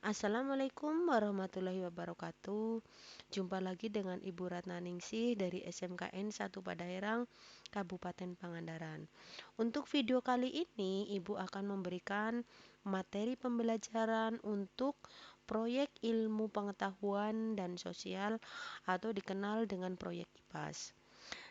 Assalamualaikum warahmatullahi wabarakatuh. Jumpa lagi dengan Ibu Ratna Ningsih dari SMKN 1 Padaherang, Kabupaten Pangandaran. Untuk video kali ini, Ibu akan memberikan materi pembelajaran untuk proyek ilmu pengetahuan dan sosial atau dikenal dengan proyek IPAS.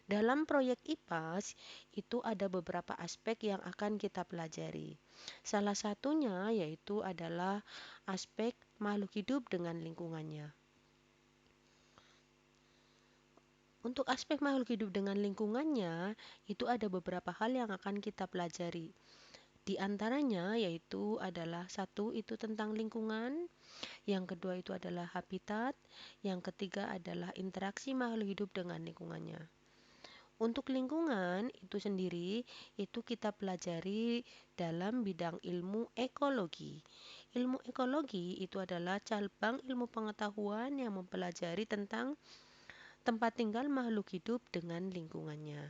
Dalam proyek IPAS itu ada beberapa aspek yang akan kita pelajari. Salah satunya yaitu adalah aspek makhluk hidup dengan lingkungannya. Untuk aspek makhluk hidup dengan lingkungannya, itu ada beberapa hal yang akan kita pelajari. Di antaranya yaitu adalah satu itu tentang lingkungan, yang kedua itu adalah habitat, yang ketiga adalah interaksi makhluk hidup dengan lingkungannya. Untuk lingkungan itu sendiri, itu kita pelajari dalam bidang ilmu ekologi. Ilmu ekologi itu adalah cabang ilmu pengetahuan yang mempelajari tentang tempat tinggal makhluk hidup dengan lingkungannya.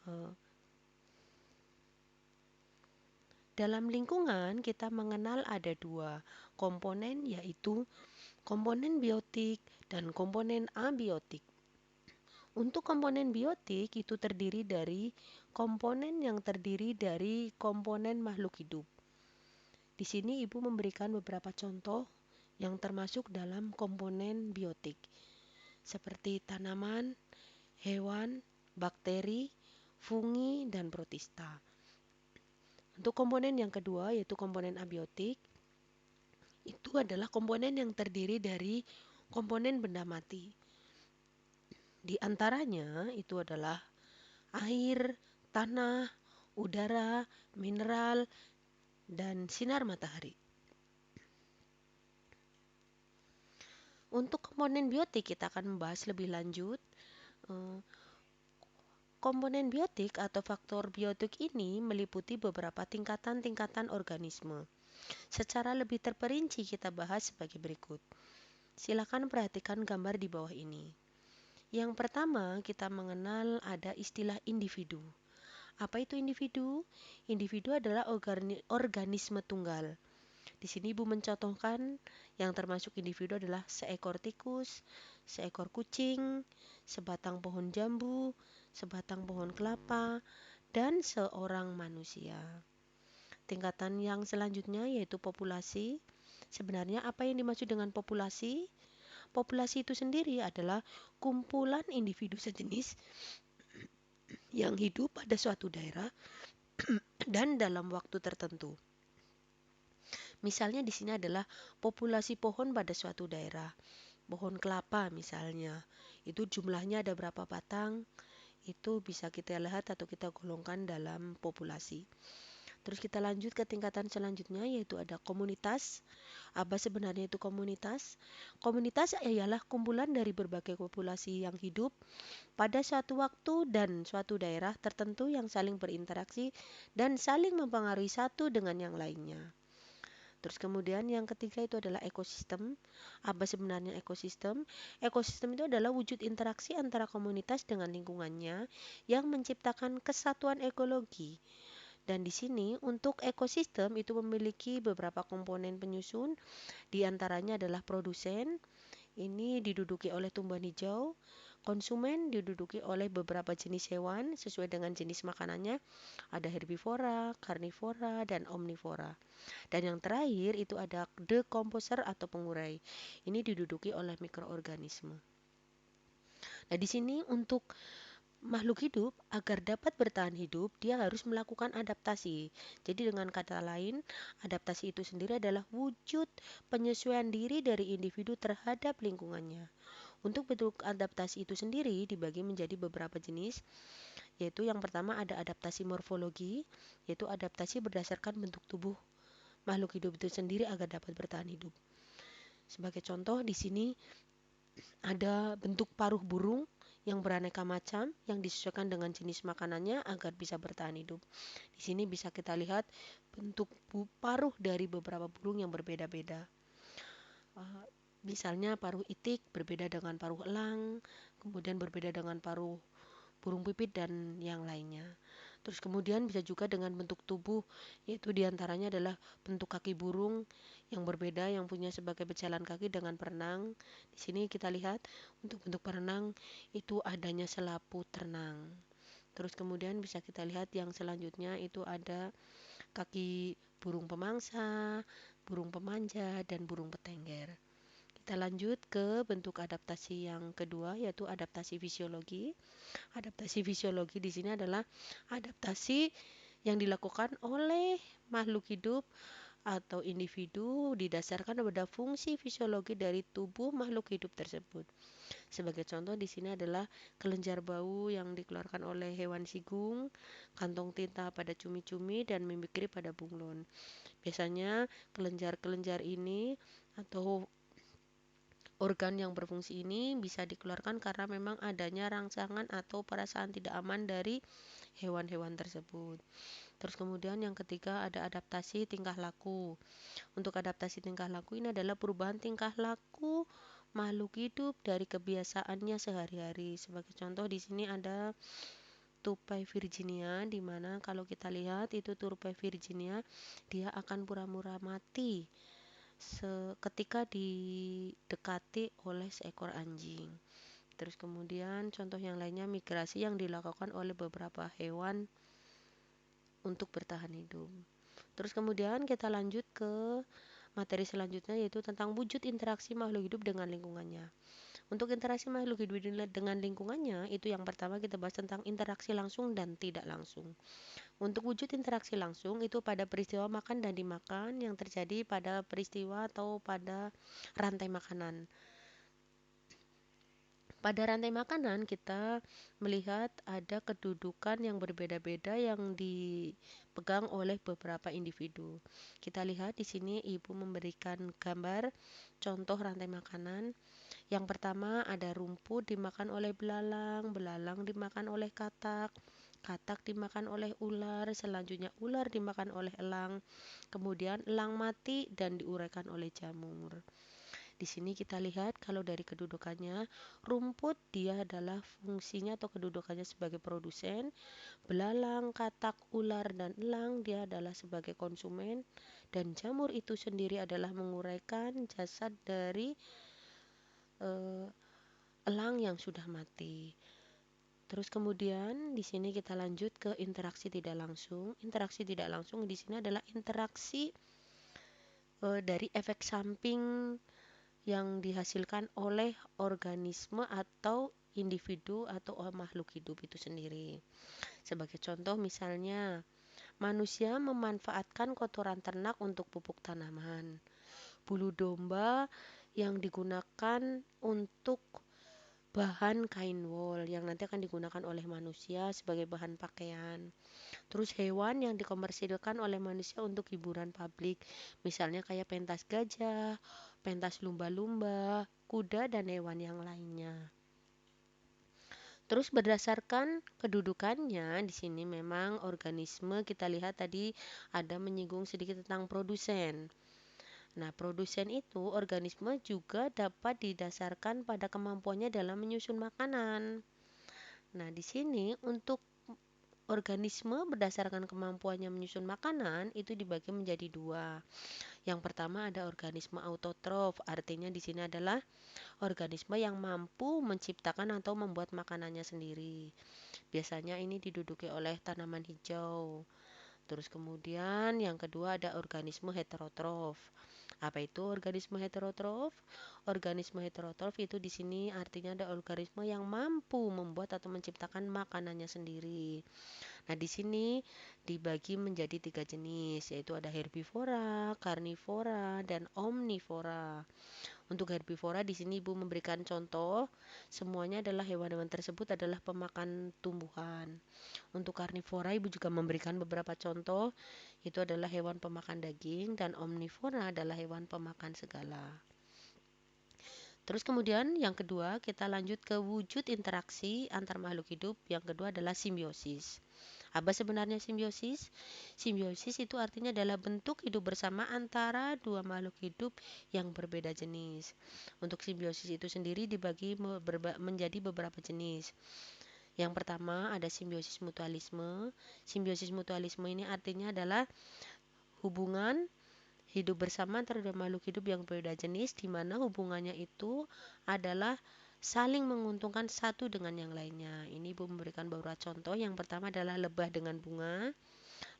Eh, Dalam lingkungan kita mengenal ada dua komponen, yaitu komponen biotik dan komponen abiotik. Untuk komponen biotik itu terdiri dari komponen yang terdiri dari komponen makhluk hidup. Di sini Ibu memberikan beberapa contoh yang termasuk dalam komponen biotik, seperti tanaman, hewan, bakteri, fungi, dan protista. Untuk komponen yang kedua yaitu komponen abiotik, itu adalah komponen yang terdiri dari komponen benda mati. Di antaranya itu adalah air, tanah, udara, mineral, dan sinar matahari. Untuk komponen biotik kita akan membahas lebih lanjut. Eh, Komponen biotik atau faktor biotik ini meliputi beberapa tingkatan-tingkatan organisme. Secara lebih terperinci kita bahas sebagai berikut. Silakan perhatikan gambar di bawah ini. Yang pertama, kita mengenal ada istilah individu. Apa itu individu? Individu adalah organisme tunggal. Di sini Ibu mencontohkan yang termasuk individu adalah seekor tikus, seekor kucing, sebatang pohon jambu, sebatang pohon kelapa, dan seorang manusia. Tingkatan yang selanjutnya yaitu populasi. Sebenarnya apa yang dimaksud dengan populasi? Populasi itu sendiri adalah kumpulan individu sejenis yang hidup pada suatu daerah dan dalam waktu tertentu. Misalnya di sini adalah populasi pohon pada suatu daerah. Pohon kelapa misalnya, itu jumlahnya ada berapa batang, itu bisa kita lihat atau kita golongkan dalam populasi. Terus kita lanjut ke tingkatan selanjutnya yaitu ada komunitas. Apa sebenarnya itu komunitas? Komunitas ialah kumpulan dari berbagai populasi yang hidup pada suatu waktu dan suatu daerah tertentu yang saling berinteraksi dan saling mempengaruhi satu dengan yang lainnya. Terus kemudian yang ketiga itu adalah ekosistem. Apa sebenarnya ekosistem? Ekosistem itu adalah wujud interaksi antara komunitas dengan lingkungannya yang menciptakan kesatuan ekologi. Dan di sini untuk ekosistem itu memiliki beberapa komponen penyusun, di antaranya adalah produsen, ini diduduki oleh tumbuhan hijau, konsumen diduduki oleh beberapa jenis hewan sesuai dengan jenis makanannya, ada herbivora, karnivora, dan omnivora. Dan yang terakhir itu ada decomposer atau pengurai. Ini diduduki oleh mikroorganisme. Nah, di sini untuk makhluk hidup agar dapat bertahan hidup, dia harus melakukan adaptasi. Jadi dengan kata lain, adaptasi itu sendiri adalah wujud penyesuaian diri dari individu terhadap lingkungannya. Untuk bentuk adaptasi itu sendiri dibagi menjadi beberapa jenis, yaitu yang pertama ada adaptasi morfologi, yaitu adaptasi berdasarkan bentuk tubuh makhluk hidup itu sendiri agar dapat bertahan hidup. Sebagai contoh di sini ada bentuk paruh burung yang beraneka macam yang disesuaikan dengan jenis makanannya agar bisa bertahan hidup. Di sini bisa kita lihat bentuk paruh dari beberapa burung yang berbeda-beda. Misalnya paruh itik berbeda dengan paruh elang, kemudian berbeda dengan paruh burung pipit dan yang lainnya. Terus kemudian bisa juga dengan bentuk tubuh, yaitu diantaranya adalah bentuk kaki burung yang berbeda yang punya sebagai pejalan kaki dengan perenang. Di sini kita lihat untuk bentuk perenang itu adanya selapu ternang. Terus kemudian bisa kita lihat yang selanjutnya itu ada kaki burung pemangsa, burung pemanja, dan burung petengger. Kita lanjut ke bentuk adaptasi yang kedua, yaitu adaptasi fisiologi. Adaptasi fisiologi di sini adalah adaptasi yang dilakukan oleh makhluk hidup atau individu didasarkan pada fungsi fisiologi dari tubuh makhluk hidup tersebut. Sebagai contoh di sini adalah kelenjar bau yang dikeluarkan oleh hewan sigung, kantong tinta pada cumi-cumi, dan mimikri pada bunglon. Biasanya kelenjar-kelenjar ini atau organ yang berfungsi ini bisa dikeluarkan karena memang adanya rangsangan atau perasaan tidak aman dari hewan-hewan tersebut. Terus kemudian yang ketiga ada adaptasi tingkah laku. Untuk adaptasi tingkah laku ini adalah perubahan tingkah laku makhluk hidup dari kebiasaannya sehari-hari. Sebagai contoh di sini ada tupai Virginia, di mana kalau kita lihat itu tupai Virginia dia akan pura-pura mati ketika didekati oleh seekor anjing. Terus kemudian contoh yang lainnya migrasi yang dilakukan oleh beberapa hewan untuk bertahan hidup. Terus kemudian kita lanjut ke materi selanjutnya yaitu tentang wujud interaksi makhluk hidup dengan lingkungannya. Untuk interaksi makhluk hidup dengan lingkungannya itu yang pertama kita bahas tentang interaksi langsung dan tidak langsung. Untuk wujud interaksi langsung itu pada peristiwa makan dan dimakan yang terjadi pada peristiwa atau pada rantai makanan. Pada rantai makanan kita melihat ada kedudukan yang berbeda-beda yang dipegang oleh beberapa individu. Kita lihat di sini ibu memberikan gambar contoh rantai makanan. Yang pertama ada rumput dimakan oleh belalang, belalang dimakan oleh katak, katak dimakan oleh ular, selanjutnya ular dimakan oleh elang, kemudian elang mati dan diuraikan oleh jamur. Di sini kita lihat kalau dari kedudukannya, rumput dia adalah fungsinya atau kedudukannya sebagai produsen, belalang, katak, ular, dan elang dia adalah sebagai konsumen, dan jamur itu sendiri adalah menguraikan jasad dari eh, elang yang sudah mati. Terus kemudian di sini kita lanjut ke interaksi tidak langsung. Interaksi tidak langsung di sini adalah interaksi dari efek samping yang dihasilkan oleh organisme atau individu atau makhluk hidup itu sendiri. Sebagai contoh misalnya, manusia memanfaatkan kotoran ternak untuk pupuk tanaman. Bulu domba yang digunakan untuk bahan kain wol yang nanti akan digunakan oleh manusia sebagai bahan pakaian. Terus hewan yang dikomersilkan oleh manusia untuk hiburan publik, misalnya kayak pentas gajah, pentas lumba-lumba, kuda, dan hewan yang lainnya. Terus berdasarkan kedudukannya di sini memang organisme kita lihat tadi ada menyinggung sedikit tentang produsen. Nah, produsen itu organisme juga dapat didasarkan pada kemampuannya dalam menyusun makanan. Nah, di sini untuk organisme berdasarkan kemampuannya menyusun makanan itu dibagi menjadi dua. Yang pertama ada organisme autotrof, artinya di sini adalah organisme yang mampu menciptakan atau membuat makanannya sendiri. Biasanya ini diduduki oleh tanaman hijau. Terus kemudian yang kedua ada organisme heterotrof. Apa itu organisme heterotrof? Organisme heterotrof itu di sini artinya ada organisme yang mampu membuat atau menciptakan makanannya sendiri. Nah, di sini dibagi menjadi tiga jenis, yaitu ada herbivora, karnivora, dan omnivora. Untuk herbivora di sini Ibu memberikan contoh, semuanya adalah hewan-hewan tersebut adalah pemakan tumbuhan. Untuk karnivora Ibu juga memberikan beberapa contoh, itu adalah hewan pemakan daging dan omnivora adalah hewan pemakan segala. Terus kemudian yang kedua kita lanjut ke wujud interaksi antar makhluk hidup. Yang kedua adalah simbiosis. Apa sebenarnya simbiosis? Simbiosis itu artinya adalah bentuk hidup bersama antara dua makhluk hidup yang berbeda jenis. Untuk simbiosis itu sendiri dibagi menjadi beberapa jenis. Yang pertama ada simbiosis mutualisme. Simbiosis mutualisme ini artinya adalah hubungan hidup bersama antara dua makhluk hidup yang berbeda jenis, di mana hubungannya itu adalah saling menguntungkan satu dengan yang lainnya. Ini Ibu memberikan beberapa contoh. Yang pertama adalah lebah dengan bunga.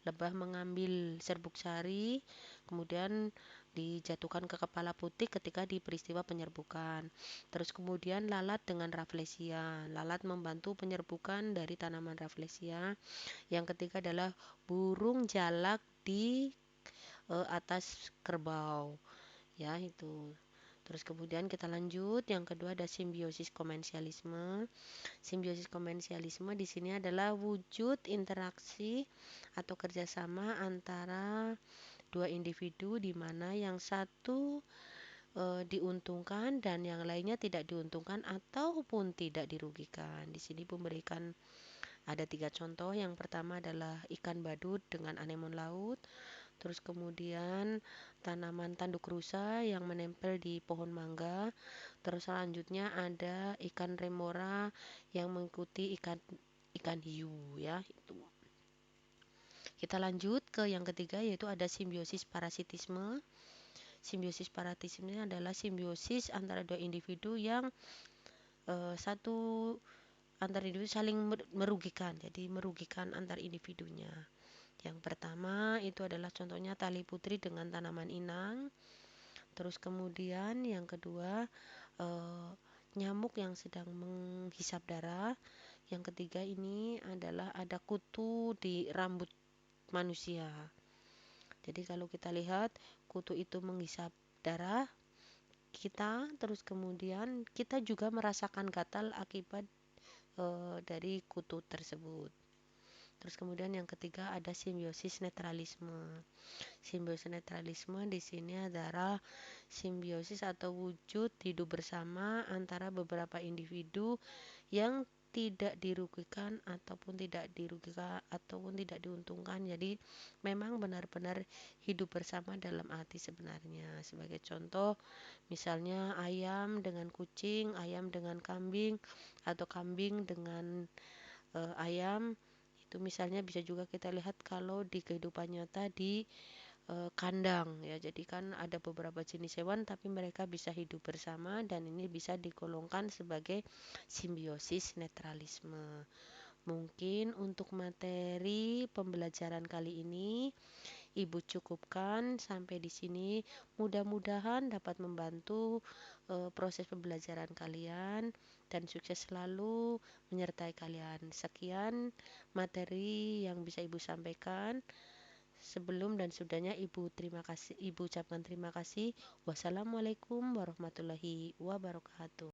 Lebah mengambil serbuk sari, kemudian dijatuhkan ke kepala putih ketika di peristiwa penyerbukan. Terus kemudian lalat dengan Rafflesia. Lalat membantu penyerbukan dari tanaman Rafflesia. Yang ketiga adalah burung jalak di atas kerbau. Ya, itu. Terus kemudian kita lanjut, yang kedua ada simbiosis komensialisme. Simbiosis komensialisme di sini adalah wujud interaksi atau kerjasama antara dua individu di mana yang satu diuntungkan dan yang lainnya tidak diuntungkan ataupun tidak dirugikan. Di sini memberikan ada 3 contoh. Yang pertama adalah ikan badut dengan anemon laut. Terus kemudian tanaman tanduk rusa yang menempel di pohon mangga. Terus selanjutnya ada ikan remora yang mengikuti ikan hiu, ya. Itu. Kita lanjut ke yang ketiga, yaitu ada simbiosis parasitisme. Simbiosis parasitisme adalah simbiosis antara dua individu yang satu antar individu saling merugikan, jadi merugikan antar individunya. Yang pertama itu adalah contohnya tali putri dengan tanaman inang. Terus kemudian yang kedua eh, nyamuk yang sedang menghisap darah. Yang ketiga ini adalah ada kutu di rambut manusia. Jadi kalau kita lihat kutu itu menghisap darah kita, terus kemudian kita juga merasakan gatal akibat dari kutu tersebut. Terus kemudian yang ketiga ada simbiosis netralisme. Simbiosis netralisme di sini adalah simbiosis atau wujud hidup bersama antara beberapa individu yang tidak dirugikan ataupun tidak diuntungkan. Jadi memang benar-benar hidup bersama dalam arti sebenarnya. Sebagai contoh, misalnya ayam dengan kucing, ayam dengan kambing, atau kambing dengan ayam. Itu misalnya bisa juga kita lihat kalau di kehidupan nyata di kandang, ya. Jadi kan ada beberapa jenis hewan tapi mereka bisa hidup bersama dan ini bisa digolongkan sebagai simbiosis netralisme. Mungkin untuk materi pembelajaran kali ini Ibu cukupkan sampai di sini. Mudah-mudahan dapat membantu proses pembelajaran kalian dan sukses selalu menyertai kalian. Sekian materi yang bisa Ibu sampaikan. Sebelum dan sudahnya Ibu ucapkan terima kasih. Wassalamualaikum warahmatullahi wabarakatuh.